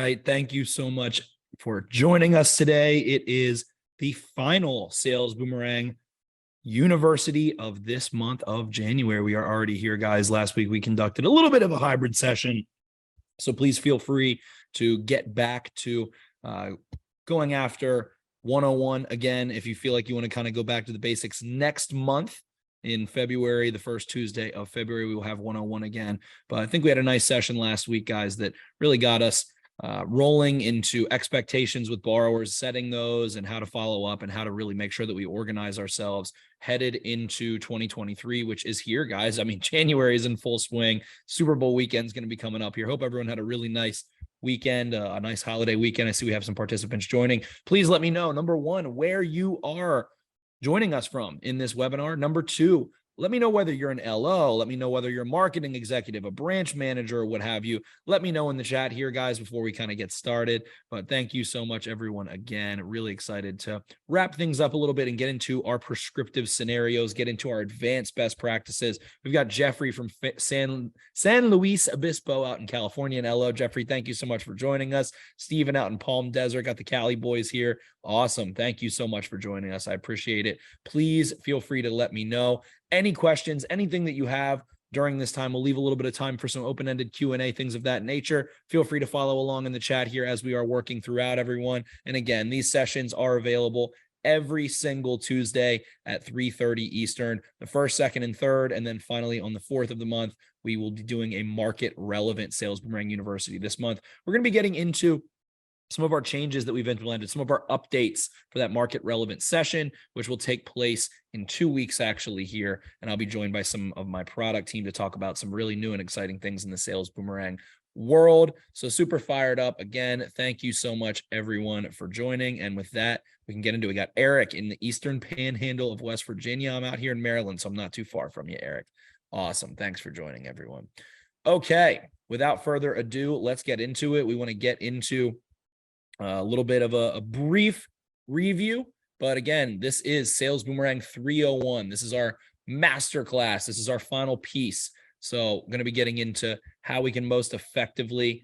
right. Thank you so much for joining us today. It is the final Sales Boomerang University of this month of January. We are already here, guys. Last week, we conducted a little bit of a hybrid session. So please feel free to get back to going after 101 again. If you feel like you want to kind of go back to the basics next month in February, the first Tuesday of February, we will have 101 again. But I think we had a nice session last week, guys, that really got us rolling into expectations with borrowers, setting those and how to follow up and how to really make sure that we organize ourselves headed into 2023, which is here, guys. I mean, January is in full swing. Super Bowl weekend is going to be coming up here. Hope everyone had a really nice weekend, a nice holiday weekend. I see we have some participants joining. Please let me know, number one, where you are joining us from in this webinar. Number two, let me know whether you're an LO. Let me know whether you're a marketing executive, a branch manager, or what have you. Let me know in the chat here, guys, before we kind of get started. But thank you so much, everyone. Again, really excited to wrap things up a little bit and get into our prescriptive scenarios, get into our advanced best practices. We've got Jeffrey from San Luis Obispo out in California. And LO, Jeffrey, thank you so much for joining us. Steven out in Palm Desert, got the Cali boys here. Awesome. Thank you so much for joining us. I appreciate it. Please feel free to let me know any questions, anything that you have during this time. We'll leave a little bit of time for some open-ended Q&A, things of that nature. Feel free to follow along in the chat here as we are working throughout, everyone. And again, these sessions are available every single Tuesday at 3:30 Eastern, the first, second, and third. And then finally on the 4th of the month, we will be doing a market relevant Sales Boomerang University. This month, we're going to be getting into some of our changes that we've implemented, some of our updates for that market relevant session, which will take place in 2 weeks actually here. And I'll be joined by some of my product team to talk about some really new and exciting things in the Sales Boomerang world. So super fired up. Again, thank you so much, everyone, for joining. And with that, we can get into it. We got Eric in the Eastern Panhandle of West Virginia. I'm out here in Maryland, so I'm not too far from you, Eric. Awesome. Thanks for joining, everyone. Okay, without further ado, let's get into it. We want to get into a little bit of a brief review, but again, this is Sales Boomerang 301. This is our masterclass. This is our final piece. So I'm going to be getting into how we can most effectively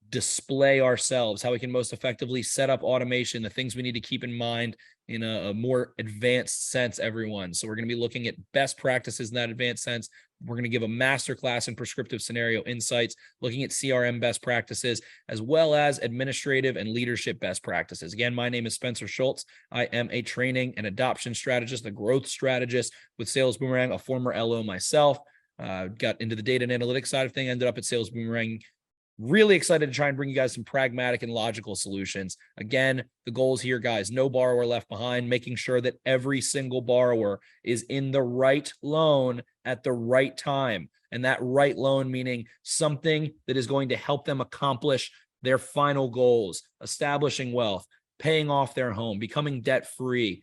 display ourselves, how we can most effectively set up automation, the things we need to keep in mind in a more advanced sense, everyone. So we're going to be looking at best practices in that advanced sense. We're going to give a masterclass in prescriptive scenario insights, looking at CRM best practices, as well as administrative and leadership best practices. Again, my name is Spencer Schultz. I am a training and adoption strategist, a growth strategist with Sales Boomerang, a former LO myself. Got into the data and analytics side of things, ended up at Sales Boomerang. Really excited to try and bring you guys some pragmatic and logical solutions. Again, the goals here, guys, no borrower left behind, making sure that every single borrower is in the right loan at the right time. And that right loan meaning something that is going to help them accomplish their final goals, establishing wealth, paying off their home, becoming debt-free,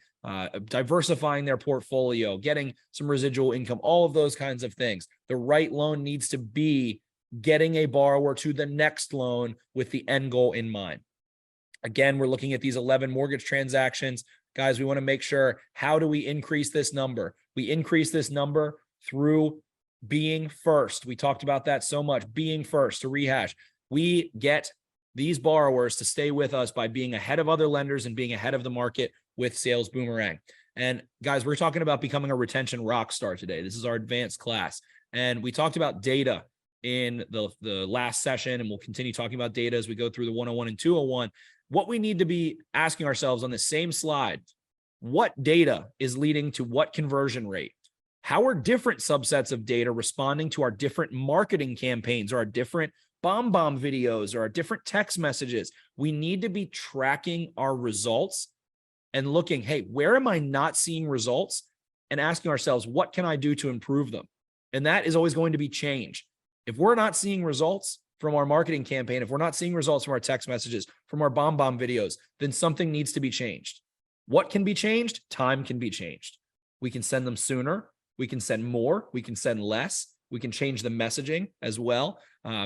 diversifying their portfolio, getting some residual income, all of those kinds of things. The right loan needs to be getting a borrower to the next loan with the end goal in mind. Again, we're looking at these 11 mortgage transactions. Guys, we want to make sure, how do we increase this number? We increase this number through being first. We talked about that so much, being first. To rehash, we get these borrowers to stay with us by being ahead of other lenders and being ahead of the market with Sales Boomerang. And guys, we're talking about becoming a retention rock star today. This is our advanced class. And we talked about data in the last session, and we'll continue talking about data as we go through the 101 and 201. What we need to be asking ourselves on the same slide, what data is leading to what conversion rate? How are different subsets of data responding to our different marketing campaigns or our different bomb videos or our different text messages? We need to be tracking our results and looking, hey, where am I not seeing results? And asking ourselves, what can I do to improve them? And that is always going to be change. If we're not seeing results from our marketing campaign, if we're not seeing results from our text messages, from our bomb videos, then something needs to be changed. What can be changed? Time can be changed. We can send them sooner. We can send more. We can send less. We can change the messaging as well.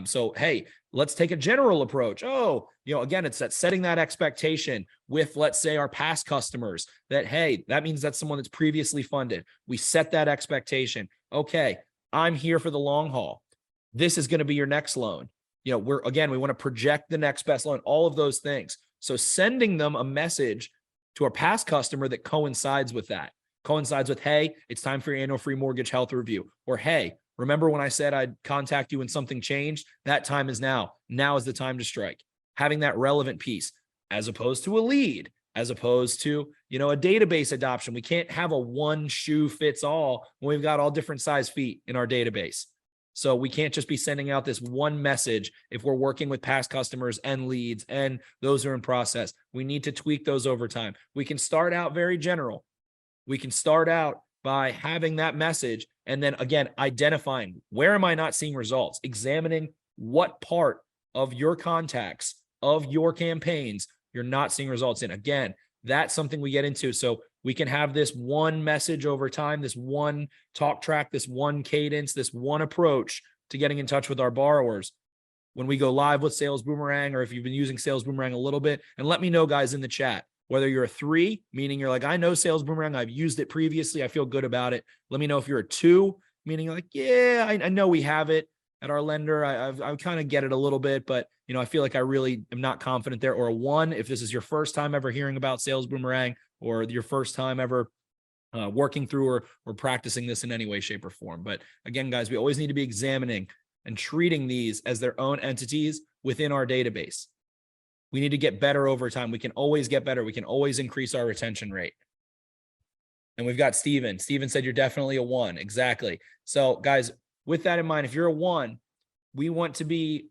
So, hey, let's take a general approach. Oh, again, it's that setting that expectation with, let's say, our past customers that, hey, that means that's someone that's previously funded. We set that expectation. Okay, I'm here for the long haul. This is going to be your next loan. You know, we want to project the next best loan, all of those things. So sending them a message to our past customer that coincides with that, coincides with, hey, it's time for your annual free mortgage health review. Or, hey, remember when I said I'd contact you when something changed? That time is now. Now is the time to strike. Having that relevant piece, as opposed to a lead, as opposed to, you know, a database adoption. We can't have a one shoe fits all when we've got all different size feet in our database. So we can't just be sending out this one message if we're working with past customers and leads and those are in process. We need to tweak those over time. We can start out very general. We can start out by having that message and then again, identifying where am I not seeing results, examining what part of your contacts, of your campaigns, you're not seeing results in. Again, that's something we get into. So we can have this one message over time, this one talk track, this one cadence, this one approach to getting in touch with our borrowers. When we go live with Sales Boomerang, or if you've been using Sales Boomerang a little bit, and let me know, guys, in the chat, whether you're a 3, meaning you're like, I know Sales Boomerang, I've used it previously, I feel good about it. Let me know if you're a 2, meaning you're like, yeah, I know we have it at our lender. I kind of get it a little bit, but you know, I feel like I really am not confident there. Or a 1, if this is your first time ever hearing about Sales Boomerang, or your first time ever working through or practicing this in any way, shape, or form. But again, guys, we always need to be examining and treating these as their own entities within our database. We need to get better over time. We can always get better. We can always increase our retention rate. And we've got Steven. Steven said you're definitely a 1. Exactly. So guys, with that in mind, if you're a 1, we want to be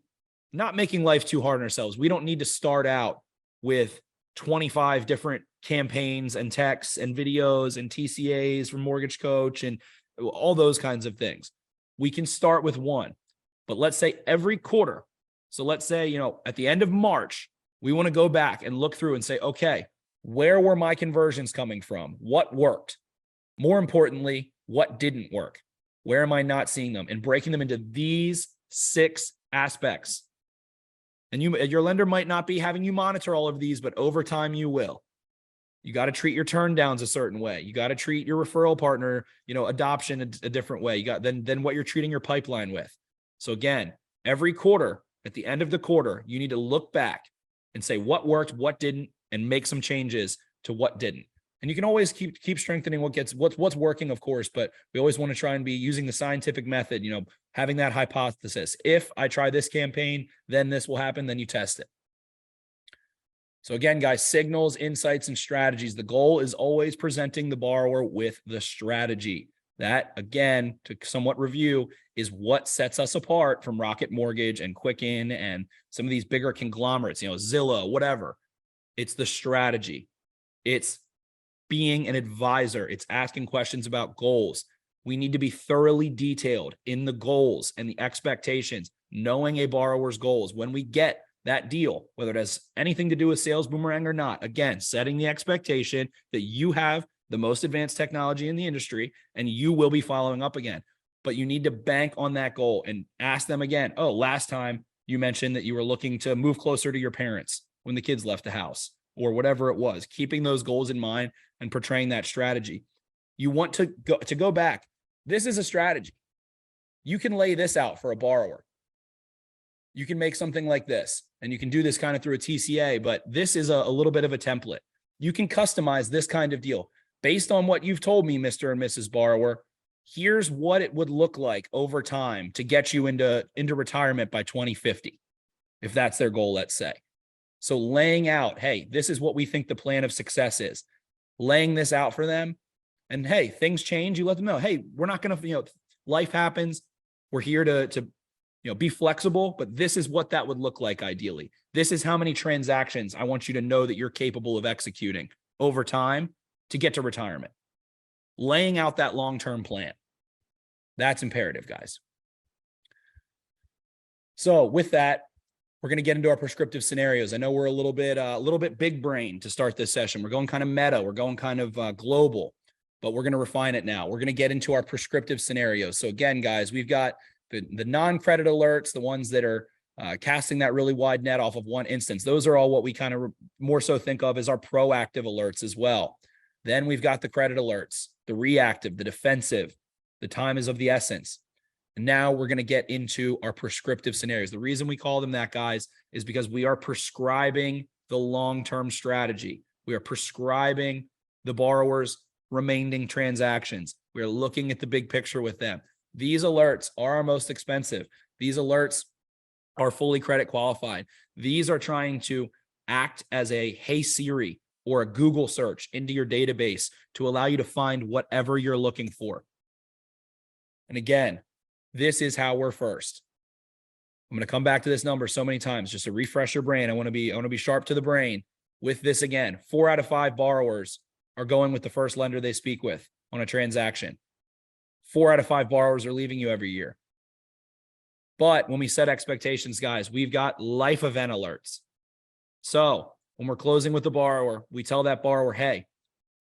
not making life too hard on ourselves. We don't need to start out with 25 different campaigns and texts and videos and TCAs from MortgageCoach and all those kinds of things. We can start with 1, but let's say every quarter. So let's say, you know, at the end of March, we want to go back and look through and say, okay, where were my conversions coming from? What worked? More importantly, what didn't work? Where am I not seeing them? And breaking them into these 6 aspects. And your lender might not be having you monitor all of these, but over time you will. You got to treat your turn downs a certain way. You got to treat your referral partner, you know, adoption a different way. You got then what you're treating your pipeline with. So again, every quarter, at the end of the quarter, you need to look back and say what worked, what didn't, and make some changes to what didn't. And you can always keep strengthening what's working, of course, but we always want to try and be using the scientific method, you know, having that hypothesis. If I try this campaign, then this will happen, then you test it. So again, guys, signals, insights, and strategies. The goal is always presenting the borrower with the strategy. That, again, to somewhat review, is what sets us apart from Rocket Mortgage and Quicken and some of these bigger conglomerates, you know, Zillow, whatever. It's the strategy. It's being an advisor. It's asking questions about goals. We need to be thoroughly detailed in the goals and the expectations, knowing a borrower's goals. When we get that deal, whether it has anything to do with Sales Boomerang or not, again, setting the expectation that you have the most advanced technology in the industry and you will be following up again. But you need to bank on that goal and ask them again, oh, last time you mentioned that you were looking to move closer to your parents when the kids left the house or whatever it was, keeping those goals in mind and portraying that strategy. You want to go back. This is a strategy. You can lay this out for a borrower. You can make something like this, and you can do this kind of through a TCA, but this is a little bit of a template. You can customize this kind of deal based on what you've told me, Mr. and Mrs. Borrower. Here's what it would look like over time to get you into retirement by 2050, if that's their goal, let's say. So laying out, hey, this is what we think the plan of success is. Laying this out for them. And hey, things change. You let them know, hey, we're not going to, life happens. We're here to be flexible, but this is what that would look like ideally. This is how many transactions I want you to know that you're capable of executing over time to get to retirement. Laying out that long-term plan. That's imperative, guys. So with that, we're going to get into our prescriptive scenarios. I know we're a little bit big brain to start this session. We're going kind of meta. We're going kind of global, but we're going to refine it now. We're going to get into our prescriptive scenarios. So again, guys, we've got the non-credit alerts, the ones that are casting that really wide net off of one instance. Those are all what we kind of more so think of as our proactive alerts as well. Then we've got the credit alerts, the reactive, the defensive, the time is of the essence. And now we're going to get into our prescriptive scenarios. The reason we call them that, guys, is because we are prescribing the long-term strategy. We are prescribing the borrower's remaining transactions. We are looking at the big picture with them. These alerts are our most expensive. These alerts are fully credit qualified. These are trying to act as a Hey Siri or a Google search into your database to allow you to find whatever you're looking for. And again, this is how we're first. I'm going to come back to this number so many times just to refresh your brain. I want to be sharp to the brain with this again. 4 out of 5 borrowers are going with the first lender they speak with on a transaction. 4 out of 5 borrowers are leaving you every year. But when we set expectations, guys, we've got life event alerts. So when we're closing with the borrower, we tell that borrower, hey,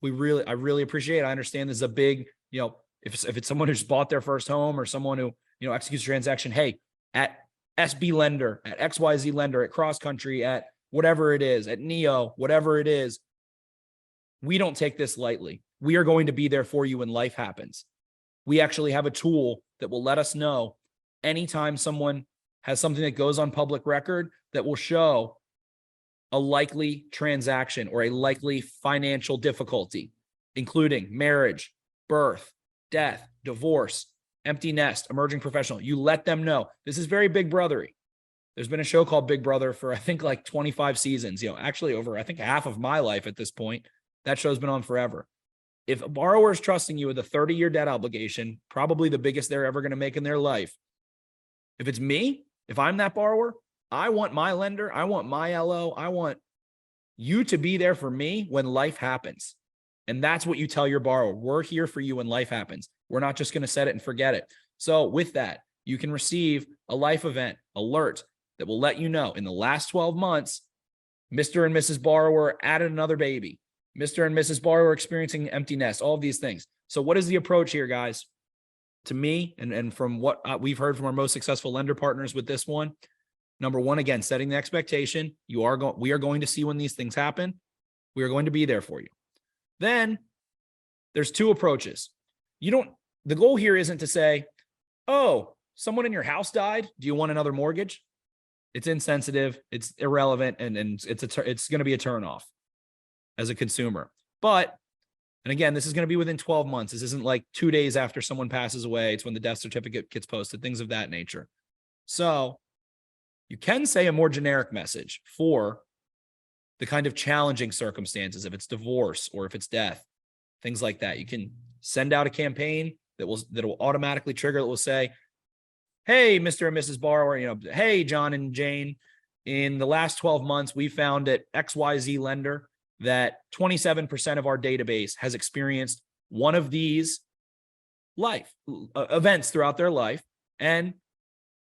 I really appreciate it. I understand this is a big, if it's someone who's bought their first home or someone who, executes a transaction, hey, at SB lender, at XYZ lender, at cross country, at whatever it is, at Neo, whatever it is, we don't take this lightly. We are going to be there for you when life happens. We actually have a tool that will let us know anytime someone has something that goes on public record that will show a likely transaction or a likely financial difficulty, including marriage, birth, death, divorce, empty nest, emerging professional. You let them know. This is very big brothery. There's been a show called Big Brother for, I think, like 25 seasons, actually over, I think, half of my life at this point. That show's been on forever. If a borrower is trusting you with a 30-year debt obligation, probably the biggest they're ever going to make in their life, if it's me, if I'm that borrower, I want my lender, I want my LO, I want you to be there for me when life happens. And that's what you tell your borrower. We're here for you when life happens. We're not just going to set it and forget it. So with that, you can receive a life event alert that will let you know in the last 12 months, Mr. and Mrs. Borrower added another baby. Mr. and Mrs. Borrower experiencing empty nest, all of these things. So what is the approach here, guys? To me, and from what we've heard from our most successful lender partners with this one, number one, again, setting the expectation. We are going to see when these things happen. We are going to be there for you. Then there's 2 approaches. The goal here isn't to say, oh, someone in your house died. Do you want another mortgage? It's insensitive. It's irrelevant. And it's going to be a turnoff as a consumer. But, and again, this is going to be within 12 months. This isn't like 2 days after someone passes away. It's when the death certificate gets posted, things of that nature. So you can say a more generic message for the kind of challenging circumstances, if it's divorce or if it's death, things like that. You can send out a campaign that will automatically trigger, that will say, hey, Mr. and Mrs. Borrower, hey, John and Jane, in the last 12 months, we found at XYZ lender that 27% of our database has experienced one of these life events throughout their life. And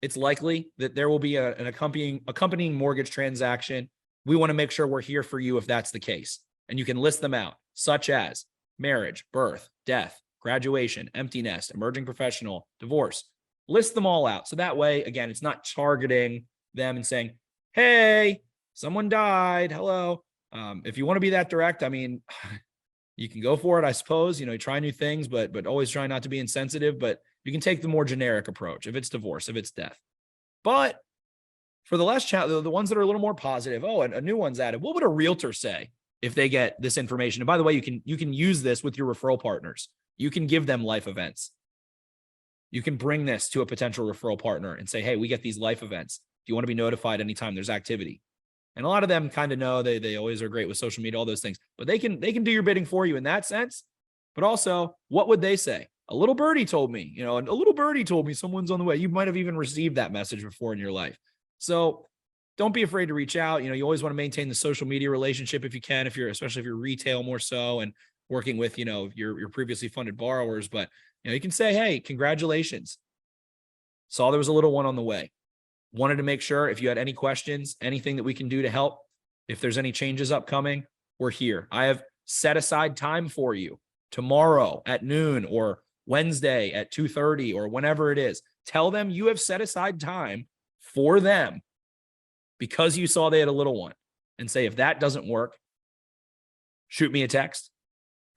it's likely that there will be an accompanying mortgage transaction. We want to make sure we're here for you if that's the case. And you can list them out, such as marriage, birth, death, graduation, empty nest, emerging professional, divorce. List them all out. So that way, again, it's not targeting them and saying, hey, someone died. Hello. If you want to be that direct, I mean, you can go for it, I suppose. Try new things, but always try not to be insensitive. But you can take the more generic approach if it's divorce, if it's death. But for the last chat, the ones that are a little more positive, and a new one's added. What would a realtor say if they get this information? And by the way, you can use this with your referral partners. You can give them life events. You can bring this to a potential referral partner and say, hey, we get these life events. Do you want to be notified anytime there's activity? And a lot of them kind of know, they always are great with social media, all those things, but they can do your bidding for you in that sense. But also, what would they say? A little birdie told me, a little birdie told me someone's on the way. You might have even received that message before in your life. So don't be afraid to reach out. You always want to maintain the social media relationship if you can, especially if you're retail more so and working with, your previously funded borrowers. But, you can say, hey, congratulations. Saw there was a little one on the way. Wanted to make sure if you had any questions, anything that we can do to help, if there's any changes upcoming, we're here. I have set aside time for you tomorrow at noon or Wednesday at 2:30 or whenever it is. Tell them you have set aside time for them because you saw they had a little one, and say, if that doesn't work, shoot me a text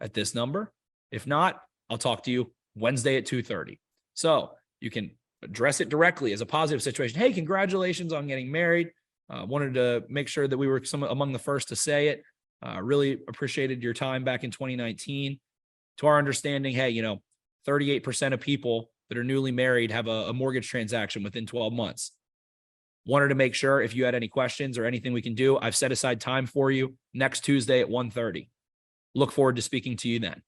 at this number. If not, I'll talk to you Wednesday at 2:30. So you can address it directly as a positive situation. Hey, congratulations on getting married. Wanted to make sure that we were among the first to say it. Really appreciated your time back in 2019. To our understanding, hey, 38% of people that are newly married have a mortgage transaction within 12 months. Wanted to make sure if you had any questions or anything we can do, I've set aside time for you next Tuesday at 1:30. Look forward to speaking to you then.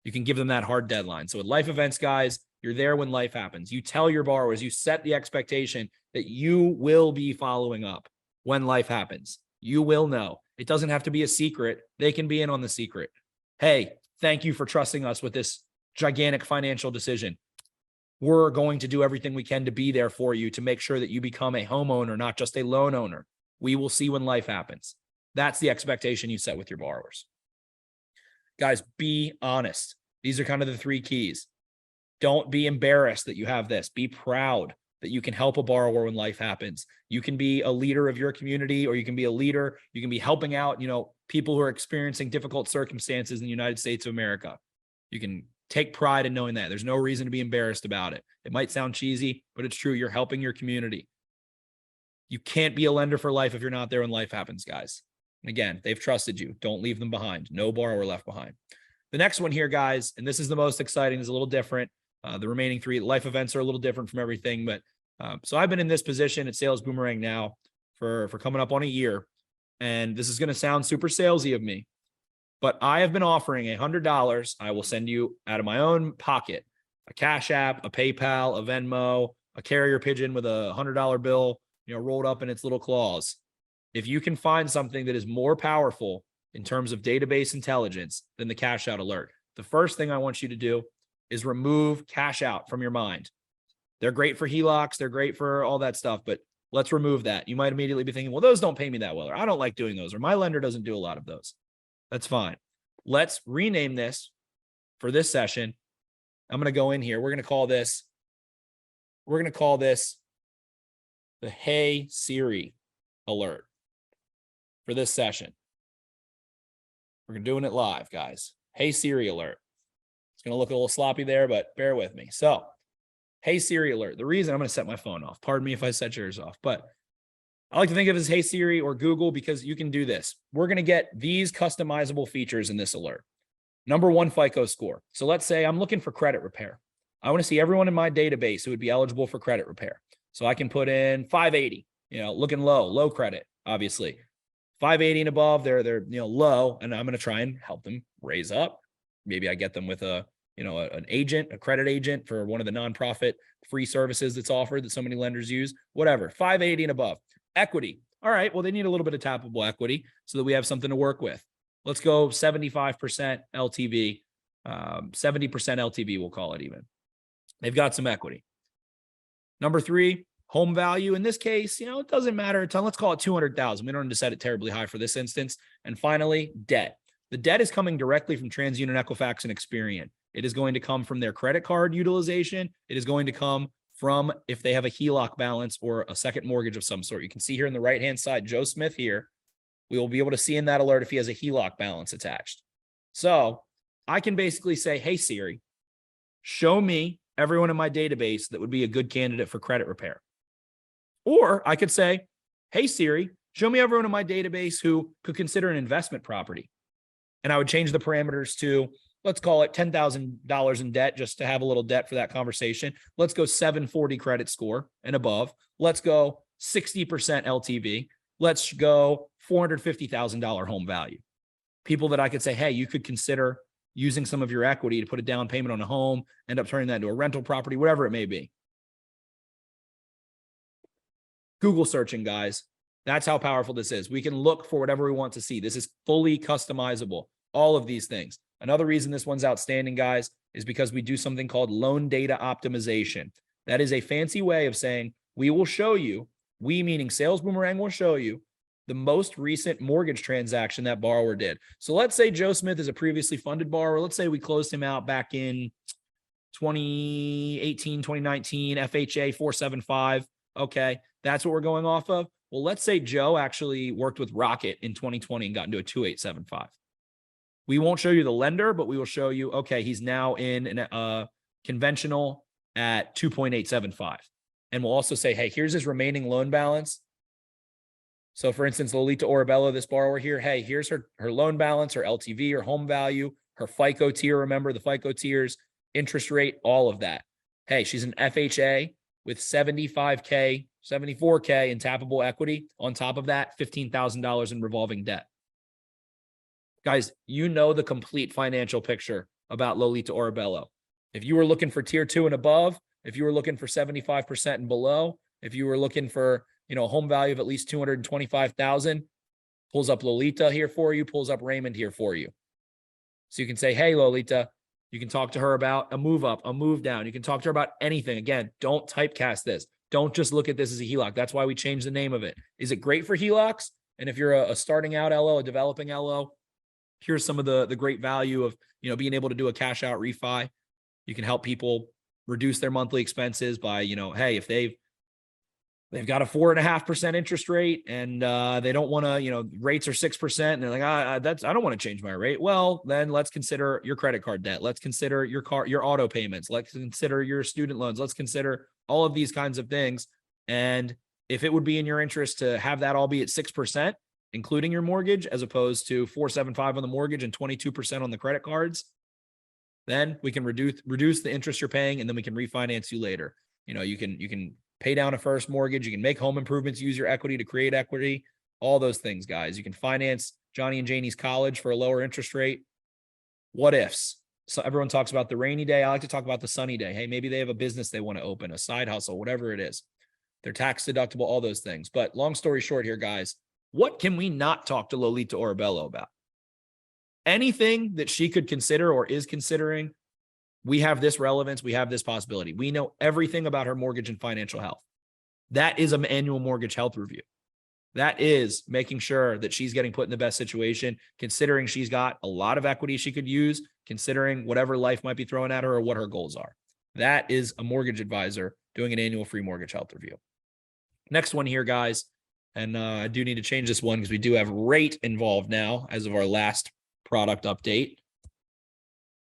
You can give them that hard deadline. So with life events, guys, you're there when life happens. You tell your borrowers, you set the expectation that you will be following up when life happens. You will know. It doesn't have to be a secret. They can be in on the secret. Hey, thank you for trusting us with this gigantic financial decision. We're going to do everything we can to be there for you to make sure that you become a homeowner, not just a loan owner. We will see when life happens. That's the expectation you set with your borrowers. Guys, be honest. These are kind of the 3 keys. Don't be embarrassed that you have this. Be proud that you can help a borrower when life happens. You can be a leader of your community, or you can be a leader. You can be helping out, people who are experiencing difficult circumstances in the United States of America. You can take pride in knowing that. There's no reason to be embarrassed about it. It might sound cheesy, but it's true. You're helping your community. You can't be a lender for life if you're not there when life happens, guys. And again, they've trusted you. Don't leave them behind. No borrower left behind. The next one here, guys, and this is the most exciting, is a little different. The remaining 3 life events are a little different from everything, but so I've been in this position at Sales Boomerang now for coming up on a year, and this is going to sound super salesy of me, but I have been offering $100. I will send you out of my own pocket a Cash App, a PayPal, a Venmo, a carrier pigeon with a $100 bill, rolled up in its little claws. If you can find something that is more powerful in terms of database intelligence than the cash out alert, the first thing I want you to do is remove cash out from your mind. They're great for HELOCs. They're great for all that stuff, but let's remove that. You might immediately be thinking, well, those don't pay me that well, or I don't like doing those, or my lender doesn't do a lot of those. That's fine. Let's rename this for this session. I'm going to go in here. We're going to call this the Hey Siri alert for this session. We're doing it live, guys. Hey Siri alert. It's going to look a little sloppy there, but bear with me. So, Hey Siri alert. The reason I'm going to set my phone off, pardon me if I set yours off, but I like to think of it as Hey Siri or Google, because you can do this. We're going to get these customizable features in this alert. Number 1, FICO score. So let's say I'm looking for credit repair. I want to see everyone in my database who would be eligible for credit repair. So I can put in 580, looking low credit, obviously. 580 and above, they're low, and I'm going to try and help them raise up. Maybe I get them with an agent, a credit agent for one of the nonprofit free services that's offered that so many lenders use, whatever, 580 and above. Equity. All right, well, they need a little bit of tappable equity so that we have something to work with. Let's go 75% LTV, 70% LTV, we'll call it even. They've got some equity. Number 3, home value. In this case, it doesn't matter a ton. Let's call it 200,000. We don't need to set it terribly high for this instance. And finally, debt. The debt is coming directly from TransUnion, Equifax, and Experian. It is going to come from their credit card utilization. It is going to come from if they have a HELOC balance or a second mortgage of some sort. You can see here on the right-hand side, Joe Smith here. We will be able to see in that alert if he has a HELOC balance attached. So I can basically say, hey, Siri, show me everyone in my database that would be a good candidate for credit repair. Or I could say, hey, Siri, show me everyone in my database who could consider an investment property. And I would change the parameters to, let's call it $10,000 in debt, just to have a little debt for that conversation. Let's go 740 credit score and above. Let's go 60% LTV. Let's go $450,000 home value. People that I could say, hey, you could consider using some of your equity to put a down payment on a home, end up turning that into a rental property, whatever it may be. Google searching, guys. That's how powerful this is. We can look for whatever we want to see. This is fully customizable, all of these things. Another reason this one's outstanding, guys, is because we do something called loan data optimization. That is a fancy way of saying we will show you, we meaning Sales Boomerang will show you the most recent mortgage transaction that borrower did. So let's say Joe Smith is a previously funded borrower. Let's say we closed him out back in 2018, 2019, FHA 475. Okay, that's what we're going off of. Well, let's say Joe actually worked with Rocket in 2020 and got into a 2875. We won't show you the lender, but we will show you, okay, he's now in a conventional at 2.875. And we'll also say, hey, here's his remaining loan balance. So for instance, Lolita Orabello, this borrower here, hey, here's her loan balance, her LTV, her home value, her FICO tier. Remember the FICO tiers, interest rate, all of that. Hey, she's an FHA with 75K, 74K in tappable equity. On top of that, $15,000 in revolving debt. Guys, you know the complete financial picture about Lolita Orabello. If you were looking for tier 2 and above, if you were looking for 75% and below, if you were looking for, a home value of at least 225,000, pulls up Lolita here for you, pulls up Raymond here for you. So you can say, hey, Lolita, you can talk to her about a move up, a move down. You can talk to her about anything. Again, don't typecast this. Don't just look at this as a HELOC. That's why we changed the name of it. Is it great for HELOCs? And if you're a starting out LO, a developing LO, here's some of the great value of, being able to do a cash out refi. You can help people reduce their monthly expenses by, hey, if they've got a 4.5% interest rate and they don't want to, rates are 6%. And they're like, I don't want to change my rate. Well, then let's consider your credit card debt. Let's consider your auto payments. Let's consider your student loans. Let's consider all of these kinds of things. And if it would be in your interest to have that all be at 6%, including your mortgage, as opposed to 4.75 on the mortgage and 22% on the credit cards, then we can reduce the interest you're paying, and then we can refinance you later. You can pay down a first mortgage. You can make home improvements, use your equity to create equity, all those things, guys. You can finance Johnny and Janie's college for a lower interest rate. What ifs? So everyone talks about the rainy day. I like to talk about the sunny day. Hey, maybe they have a business they want to open, a side hustle, whatever it is. They're tax deductible, all those things. But long story short here, guys, what can we not talk to Lolita Orabello about? Anything that she could consider or is considering, we have this relevance, we have this possibility. We know everything about her mortgage and financial health. That is an annual mortgage health review. That is making sure that she's getting put in the best situation, considering she's got a lot of equity she could use, considering whatever life might be throwing at her or what her goals are. That is a mortgage advisor doing an annual free mortgage health review. Next one here, guys. And I do need to change this one because we do have rate involved now as of our last product update.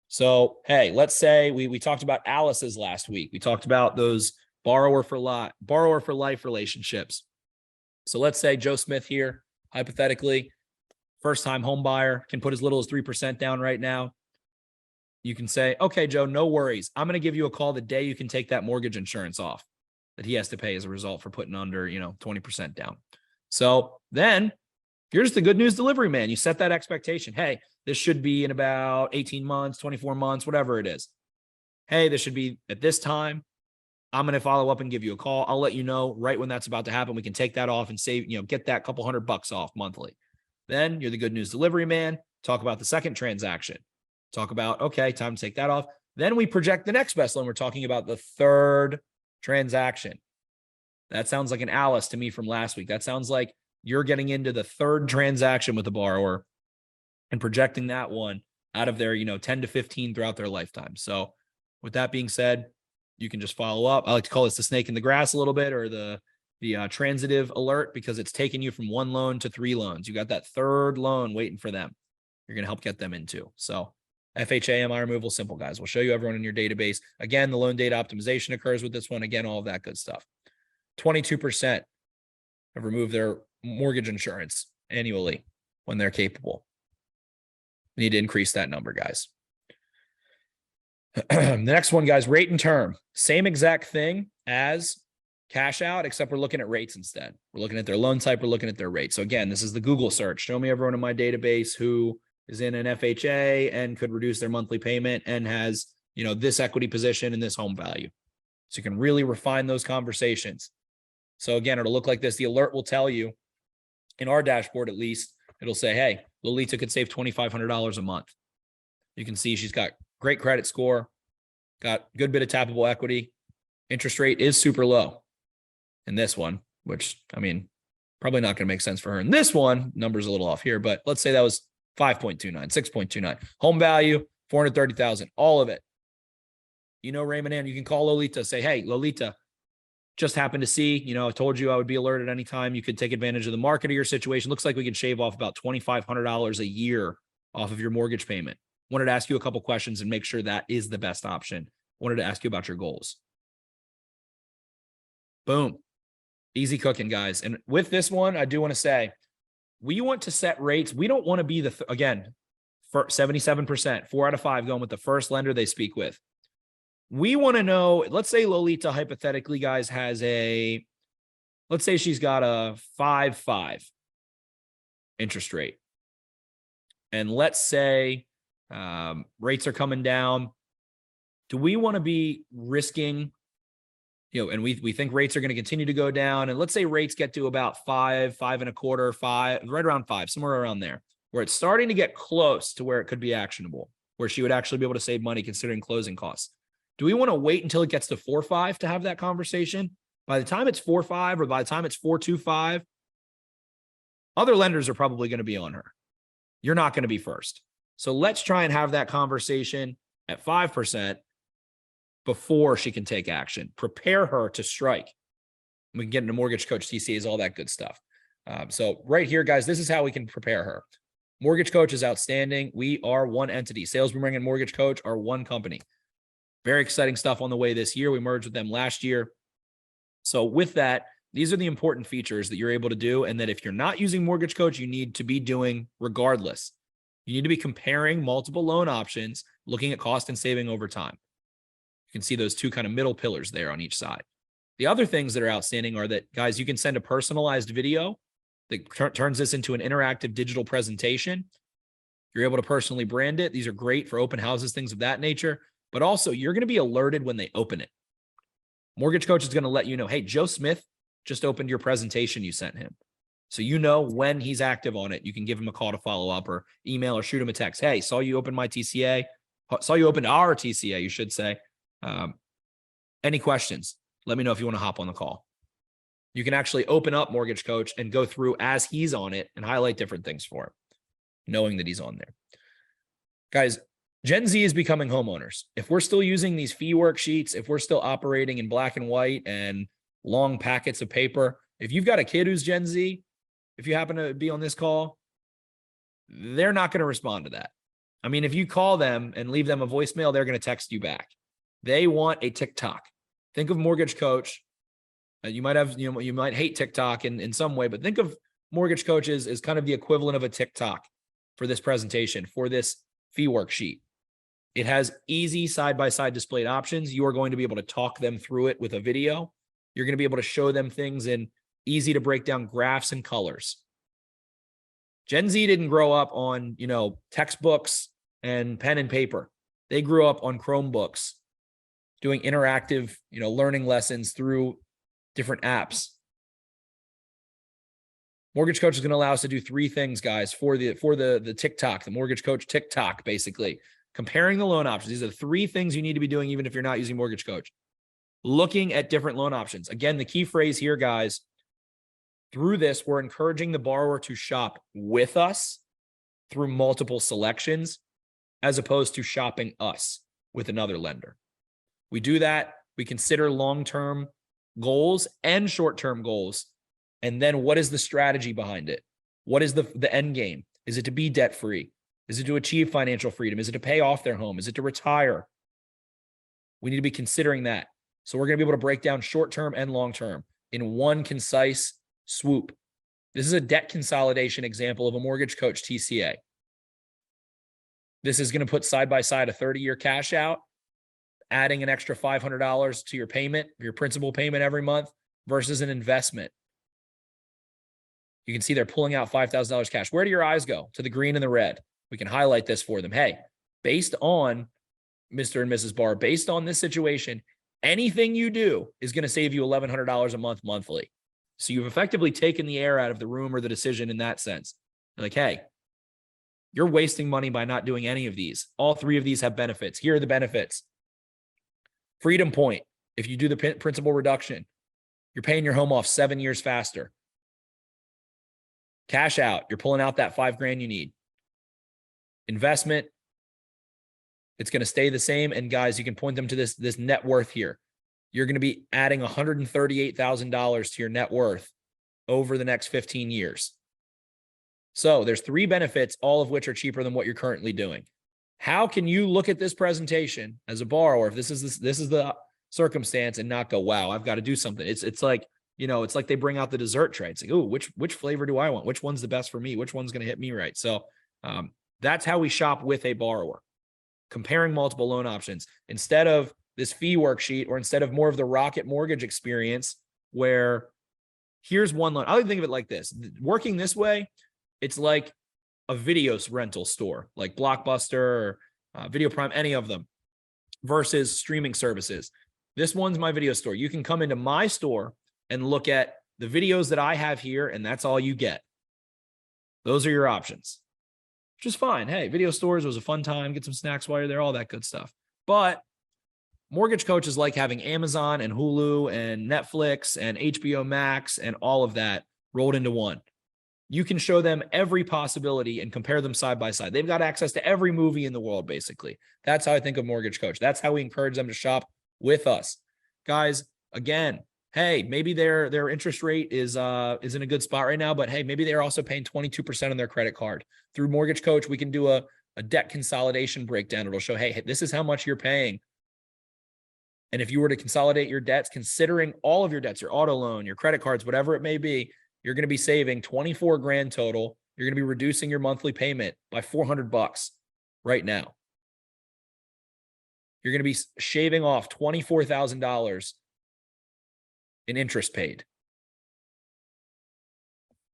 So, hey, let's say we talked about Alice's last week. We talked about those borrower for life relationships. So let's say Joe Smith here, hypothetically, first-time home buyer, can put as little as 3% down right now. You can say, okay, Joe, no worries. I'm going to give you a call the day you can take that mortgage insurance off that he has to pay as a result for putting under, 20% down. So then here's the good news delivery, man. You set that expectation. Hey, this should be in about 18 months, 24 months, whatever it is. Hey, this should be at this time. I'm going to follow up and give you a call. I'll let you know right when that's about to happen. We can take that off and save, get that couple $100 off monthly. Then you're the good news delivery man. Talk about the second transaction. Talk about, okay, time to take that off. Then we project the next best loan. We're talking about the third transaction. That sounds like an Alice to me from last week. That sounds like you're getting into the third transaction with the borrower and projecting that one out of their, 10 to 15 throughout their lifetime. So with that being said, you can just follow up. I like to call this the snake in the grass a little bit, or the transitive alert, because it's taking you from one loan to 3 loans. You got that third loan waiting for them. You're going to help get them into. So FHA, MI removal, simple, guys. We'll show you everyone in your database. Again, the loan data optimization occurs with this one. Again, all of that good stuff. 22% have removed their mortgage insurance annually when they're capable. We need to increase that number, guys. The next one, guys, rate and term. Same exact thing as cash out, except we're looking at rates instead. We're looking at their loan type. We're looking at their rate. So again, this is the Google search. Show me everyone in my database who is in an FHA and could reduce their monthly payment and has, this equity position and this home value. So you can really refine those conversations. So again, it'll look like this. The alert will tell you, in our dashboard at least, it'll say, hey, Lolita could save $2,500 a month. You can see she's got great credit score, got good bit of tappable equity. Interest rate is super low in this one, which, probably not going to make sense for her. In this one, number's a little off here, but let's say that was 5.29, 6.29. Home value, $430,000, all of it. Raymond, and you can call Lolita, say, hey, Lolita, just happened to see, I told you I would be alerted anytime you could take advantage of the market of your situation. Looks like we can shave off about $2,500 a year off of your mortgage payment. Wanted to ask you a couple questions and make sure that is the best option. Wanted to ask you about your goals. Boom. Easy cooking, guys. And with this one, I do want to say, we want to set rates. We don't want to be again, for 77%, 4 out of 5 going with the first lender they speak with. We want to know, let's say Lolita hypothetically, guys, has let's say she's got a 5.5 interest rate. And let's say rates are coming down. Do we want to be risking, and we think rates are going to continue to go down. And let's say rates get to about 5, 5.25, 5, right around 5, somewhere around there, where it's starting to get close to where it could be actionable, where she would actually be able to save money considering closing costs. Do we want to wait until it gets to 4.5 to have that conversation? By the time it's 4.5 or by the time it's 4.25, other lenders are probably going to be on her. You're not going to be first. So let's try and have that conversation at 5% before she can take action. Prepare her to strike. We can get into Mortgage Coach TCAs, all that good stuff. So right here, guys, this is how we can prepare her. Mortgage Coach is outstanding. We are one entity. Sales Boomerang and Mortgage Coach are one company. Very exciting stuff on the way this year. We merged with them last year. So with that, these are the important features that you're able to do, and that if you're not using Mortgage Coach, you need to be doing regardless. You need to be comparing multiple loan options, looking at cost and saving over time. You can see those two kind of middle pillars there on each side. The other things that are outstanding are that, guys, you can send a personalized video that turns this into an interactive digital presentation. You're able to personally brand it. These are great for open houses, things of that nature. But also, you're going to be alerted when they open it. Mortgage Coach is going to let you know, hey, Joe Smith just opened your presentation you sent him. So you know when he's active on it. You can give him a call to follow up, or email, or shoot him a text. Hey, saw you open my TCA. Saw you open our TCA, you should say. Any questions? Let me know if you want to hop on the call. You can actually open up Mortgage Coach and go through as he's on it and highlight different things for him, knowing that he's on there. Guys, Gen Z is becoming homeowners. If we're still using these fee worksheets, if we're still operating in black and white and long packets of paper, if you've got a kid who's Gen Z, if you happen to be on this call, they're not going to respond to that. I mean, if you call them and leave them a voicemail, they're going to text you back. They want a TikTok. Think of Mortgage Coach. You might have, you might hate TikTok in some way, but think of Mortgage Coach as kind of the equivalent of a TikTok for this presentation, for this fee worksheet. It has easy side-by-side displayed options. You are going to be able to talk them through it with a video. You're going to be able to show them things in easy to break down graphs and colors. Gen Z didn't grow up on, textbooks and pen and paper. They grew up on Chromebooks, doing interactive, learning lessons through different apps. Mortgage Coach is going to allow us to do 3 things, guys, for the TikTok, the Mortgage Coach TikTok, basically. Comparing the loan options. These are the 3 things you need to be doing even if you're not using Mortgage Coach. Looking at different loan options. Again, the key phrase here, guys, through this, we're encouraging the borrower to shop with us through multiple selections, as opposed to shopping us with another lender. We do that. We consider long-term goals and short-term goals. And then what is the strategy behind it? What is the end game? Is it to be debt-free? Is it to achieve financial freedom? Is it to pay off their home? Is it to retire? We need to be considering that. So we're going to be able to break down short-term and long-term in one concise swoop. This is a debt consolidation example of a Mortgage Coach TCA. This is going to put side by side a 30-year cash out, adding an extra $500 to your payment, your principal payment every month, versus an investment. You can see they're pulling out $5,000 cash. Where do your eyes go? To the green and the red. We can highlight this for them. Hey, based on Mr. and Mrs. Barr, based on this situation, anything you do is going to save you $1,100 a month monthly. So you've effectively taken the air out of the room or the decision in that sense. They're like, hey, you're wasting money by not doing any of these. All 3 of these have benefits. Here are the benefits. Freedom point. If you do the principal reduction, you're paying your home off 7 years faster. Cash out. You're pulling out that $5,000 you need. Investment. It's going to stay the same. And guys, you can point them to this net worth here. You're going to be adding $138,000 to your net worth over the next 15 years. So there's 3 benefits, all of which are cheaper than what you're currently doing. How can you look at this presentation as a borrower? If this is the circumstance and not go, wow, I've got to do something. It's like, you know, it's like they bring out the dessert tray. It's like, oh, which flavor do I want? Which one's the best for me? Which one's going to hit me right? So that's how we shop with a borrower, comparing multiple loan options instead of this fee worksheet, or instead of more of the Rocket Mortgage experience where here's one loan. I would think of it like this. Working this way, it's like a video rental store, like Blockbuster or Video Prime, any of them, versus streaming services. This one's my video store. You can come into my store and look at the videos that I have here, and that's all you get. Those are your options, which is fine. Hey, video stores was a fun time. Get some snacks while you're there, all that good stuff. But Mortgage Coach is like having Amazon and Hulu and Netflix and HBO Max and all of that rolled into one. You can show them every possibility and compare them side by side. They've got access to every movie in the world, basically. That's how I think of Mortgage Coach. That's how we encourage them to shop with us. Guys, again, hey, maybe their interest rate is in a good spot right now, but hey, maybe they're also paying 22% on their credit card. Through Mortgage Coach, we can do a debt consolidation breakdown. It'll show, hey, this is how much you're paying. And if you were to consolidate your debts, considering all of your debts, your auto loan, your credit cards, whatever it may be, you're going to be saving 24 grand total. You're going to be reducing your monthly payment by $400 right now. You're going to be shaving off $24,000 in interest paid,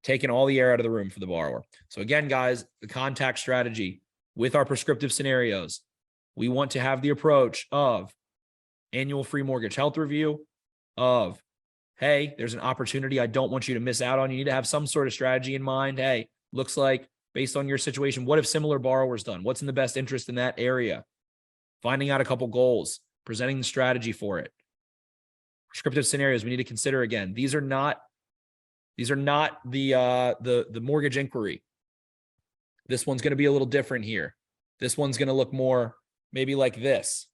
taking all the air out of the room for the borrower. So again, guys, the contact strategy with our prescriptive scenarios, we want to have the approach of annual free mortgage health review, of, hey, there's an opportunity I don't want you to miss out on. You need to have some sort of strategy in mind. Hey, looks like based on your situation, what have similar borrowers done? What's in the best interest in that area? Finding out a couple goals, presenting the strategy for it. Prescriptive scenarios we need to consider again. These are not the mortgage inquiry. This one's going to be a little different here. This one's going to look more maybe like this.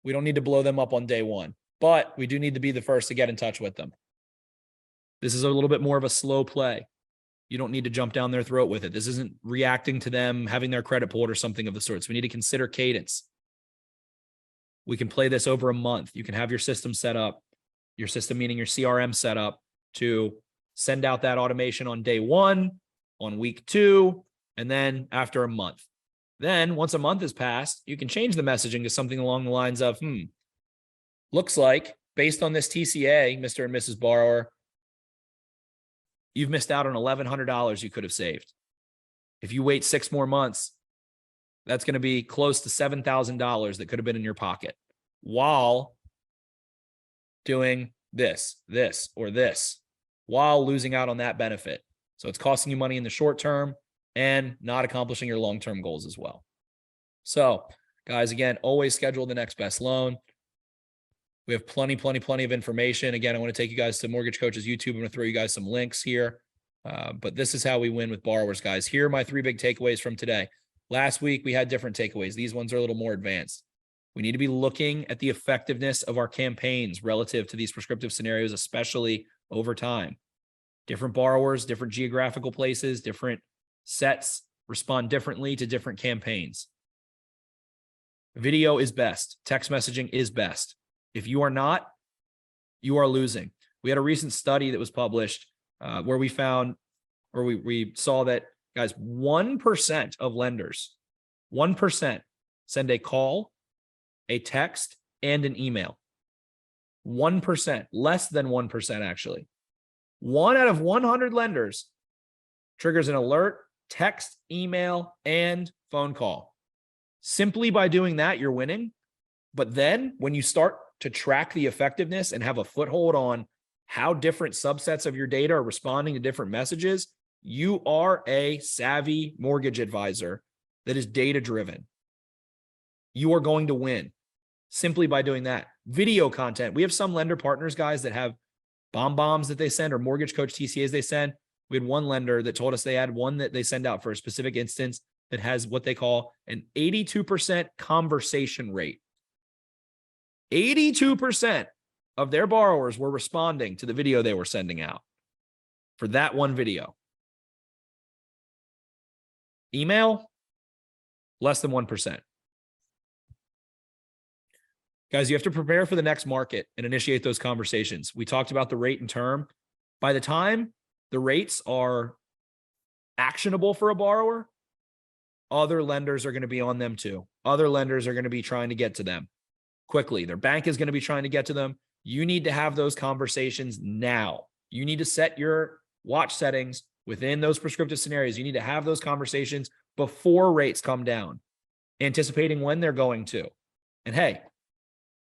We don't need to blow them up on day one, but we do need to be the first to get in touch with them. This is a little bit more of a slow play. You don't need to jump down their throat with it. This isn't reacting to them having their credit pulled or something of the sort. So we need to consider cadence. We can play this over a month. You can have your system set up, your system meaning your CRM set up to send out that automation on day one, on week 2, and then after a month. Then once a month has passed, you can change the messaging to something along the lines of, looks like based on this TCA, Mr. and Mrs. Borrower, you've missed out on $1,100 you could have saved. If you wait 6 more months, that's going to be close to $7,000 that could have been in your pocket while doing this, or this, while losing out on that benefit. So it's costing you money in the short term and not accomplishing your long-term goals as well. So guys, again, always schedule the next best loan. We have plenty of information. Again, I want to take you guys to Mortgage Coach's YouTube. I'm going to throw you guys some links here. But this is how we win with borrowers, guys. Here are my 3 big takeaways from today. Last week, we had different takeaways. These ones are a little more advanced. We need to be looking at the effectiveness of our campaigns relative to these prescriptive scenarios, especially over time. Different borrowers, different geographical places, different sets respond differently to different campaigns. Video is best. Text messaging is best. If you are not, you are losing. We had a recent study that was published where we found, or we saw that, guys, 1% of lenders, 1% send a call, a text, and an email. 1%, less than 1% actually. 1 out of 100 lenders triggers an alert, text, email, and phone call. Simply by doing that, you're winning. But then when you start to track the effectiveness and have a foothold on how different subsets of your data are responding to different messages, you are a savvy mortgage advisor that is data-driven. You are going to win simply by doing that. Video content. We have some lender partners, guys, that have bombs that they send or Mortgage Coach TCAs they send. We had one lender that told us they had one that they send out for a specific instance that has what they call an 82% conversation rate. 82% of their borrowers were responding to the video they were sending out for that one video. Email, Less than 1%. Guys, you have to prepare for the next market and initiate those conversations. We talked about the rate and term. By the time the rates are actionable for a borrower, other lenders are going to be on them too. Other lenders are going to be trying to get to them quickly. Their bank is going to be trying to get to them. You need to have those conversations now. You need to set your watch settings within those prescriptive scenarios. You need to have those conversations before rates come down, anticipating when they're going to. And hey,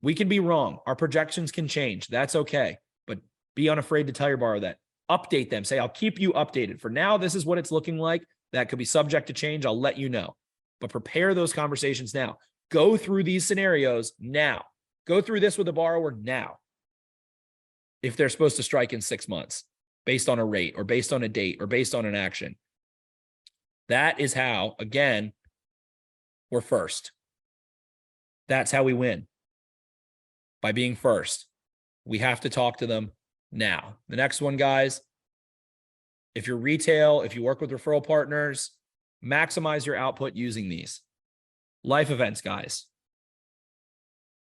we can be wrong. Our projections can change. That's okay. But be unafraid to tell your borrower that. Update them. Say, I'll keep you updated. For now, this is what it's looking like. That could be subject to change. I'll let you know. But prepare those conversations now. Go through these scenarios now. Go through this with the borrower now. If they're supposed to strike in 6 months, based on a rate or based on a date or based on an action. That is how, again, we're first. That's how we win. By being first. We have to talk to them now. The next one, guys, if you're retail, if you work with referral partners, maximize your output using these. Life events, guys.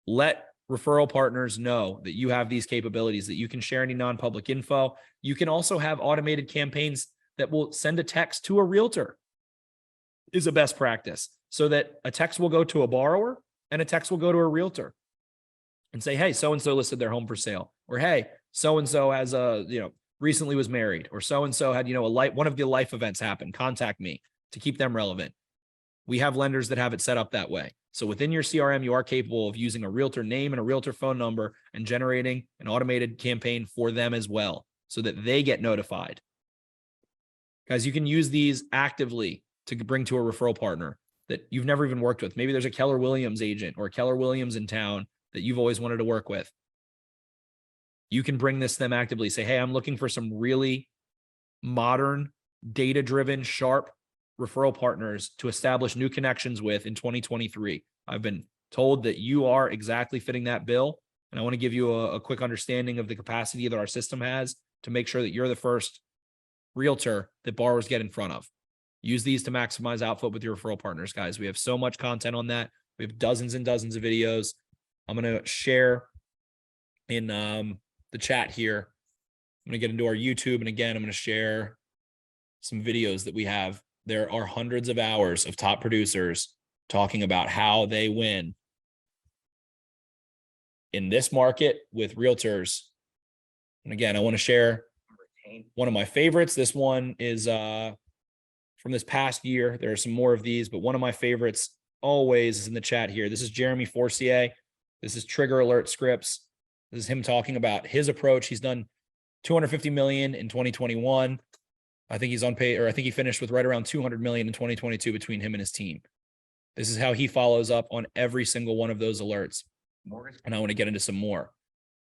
Let referral partners know that you have these capabilities, that you can share any non-public info. You can also have automated campaigns that will send a text to a realtor, is a best practice, so that a text will go to a borrower and a text will go to a realtor and say, hey, so-and-so listed their home for sale, or hey, so-and-so has recently was married, or so-and-so had, one of the life events happen. Contact me to keep them relevant. We have lenders that have it set up that way. So within your CRM, you are capable of using a realtor name and a realtor phone number and generating an automated campaign for them as well, so that they get notified. Guys, you can use these actively to bring to a referral partner that you've never even worked with. Maybe there's a Keller Williams agent or a Keller Williams in town that you've always wanted to work with. You can bring this to them actively. Say, hey, I'm looking for some really modern, data-driven, sharp referral partners to establish new connections with in 2023. I've been told that you are exactly fitting that bill. And I want to give you a quick understanding of the capacity that our system has to make sure that you're the first realtor that borrowers get in front of. Use these to maximize output with your referral partners, guys. We have so much content on that. We have dozens and dozens of videos. I'm going to share in the chat here. I'm going to get into our YouTube. And again, I'm going to share some videos that we have. There are hundreds of hours of top producers talking about how they win in this market with realtors. And again, I want to share one of my favorites. This one is from this past year. There are some more of these, but one of my favorites always is in the chat here. This is Jeremy Forcier. This is Trigger Alert Scripts. This is him talking about his approach. He's done $250 million in 2021. I think he's on pay, or I think he finished with right around 200 million in 2022 between him and his team. This is how he follows up on every single one of those alerts. And I want to get into some more.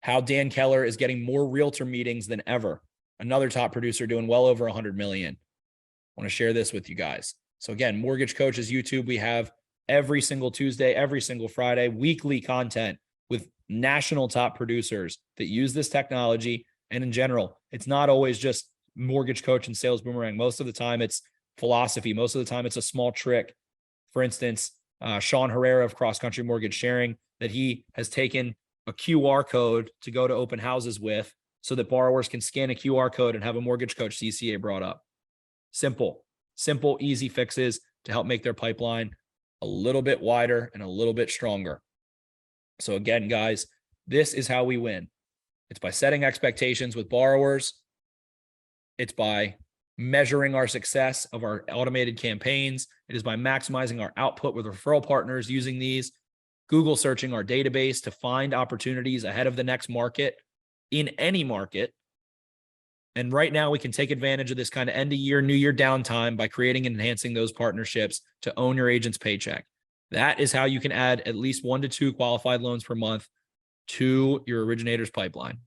How Dan Keller is getting more realtor meetings than ever. Another top producer doing well over 100 million. I want to share this with you guys. So again, Mortgage Coach's YouTube, we have every single Tuesday, every single Friday, weekly content with national top producers that use this technology. And in general, it's not always just Mortgage Coach and Sales Boomerang. Most of the time it's philosophy. Most of the time it's a small trick. For instance, Sean Herrera of Cross Country Mortgage sharing that he has taken a QR code to go to open houses with so that borrowers can scan a QR code and have a Mortgage Coach CCA brought up. Simple, easy fixes to help make their pipeline a little bit wider and a little bit stronger. So again, guys, this is how we win. It's by setting expectations with borrowers. It's by measuring our success of our automated campaigns. It is by maximizing our output with referral partners using these, Google searching our database to find opportunities ahead of the next market in any market. And right now we can take advantage of this kind of end of year, new year downtime by creating and enhancing those partnerships to own your agent's paycheck. That is how you can add at least 1 to 2 qualified loans per month to your originator's pipeline.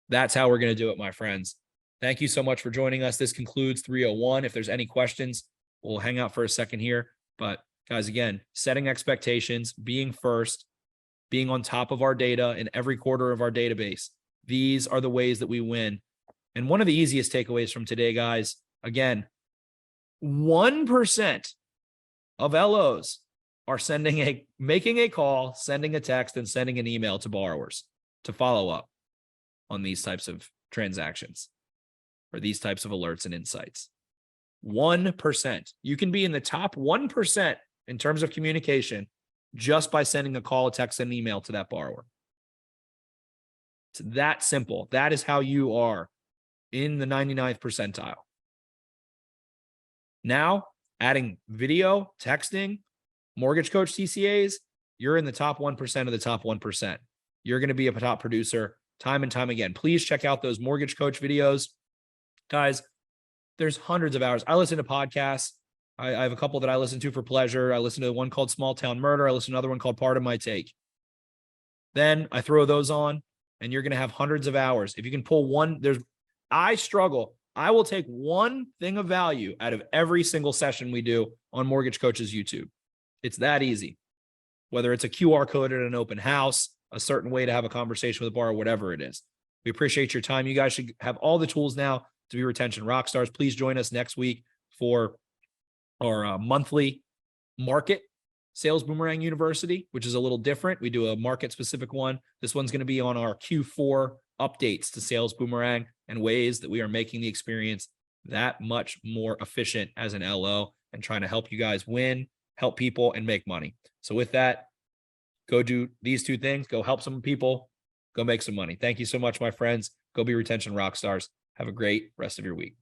That's how we're going to do it, my friends. Thank you so much for joining us. This concludes 301. If there's any questions, we'll hang out for a second here. But guys, again, setting expectations, being first, being on top of our data in every quarter of our database. These are the ways that we win. And one of the easiest takeaways from today, guys, again, 1% of LOs are making a call, sending a text, and sending an email to borrowers to follow up on these types of transactions or these types of alerts and insights. 1%. You can be in the top 1% in terms of communication just by sending a call, a text, and an email to that borrower. It's that simple. That is how you are in the 99th percentile. Now, adding video, texting, MortgageCoach TCAs, you're in the top 1% of the top 1%. You're going to be a top producer time and time again. Please check out those MortgageCoach videos. Guys, there's hundreds of hours. I listen to podcasts. I have a couple that I listen to for pleasure. I listen to one called Small Town Murder. I listen to another one called Part of My Take. Then I throw those on, and you're going to have hundreds of hours. If you can pull one, I struggle. I will take one thing of value out of every single session we do on MortgageCoach's YouTube. It's that easy. Whether it's a QR code at an open house, a certain way to have a conversation with a borrower, whatever it is. We appreciate your time. You guys should have all the tools now to be retention rock stars. Please join us next week for our monthly market Sales Boomerang University, which is a little different. We do a market specific one. This one's going to be on our Q4 updates to Sales Boomerang and ways that we are making the experience that much more efficient as an LO and trying to help you guys win, help people, and make money. So with that, go do these two things. Go help some people. Go make some money. Thank you so much, my friends. Go be retention rock stars. Have a great rest of your week.